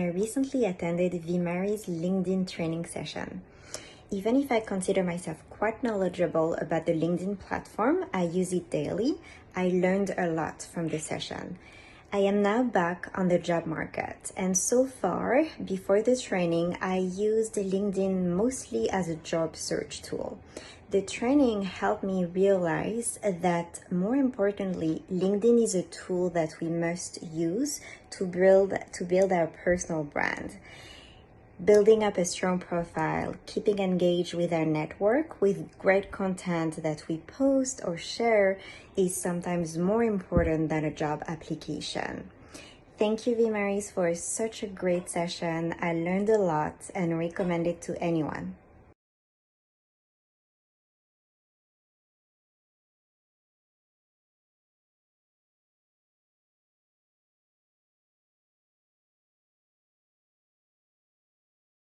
I recently attended VMary's LinkedIn training session. Even if I consider myself quite knowledgeable about the LinkedIn platform, I use it daily, I learned a lot from the session. I am now back on the job market, and so far, before the training, I used LinkedIn mostly as a job search tool. The training helped me realize that, more importantly, LinkedIn is a tool that we must use to build our personal brand. Building up a strong profile, keeping engaged with our network with great content that we post or share is sometimes more important than a job application. Thank you, VMary's, for such a great session. I learned a lot and recommend it to anyone.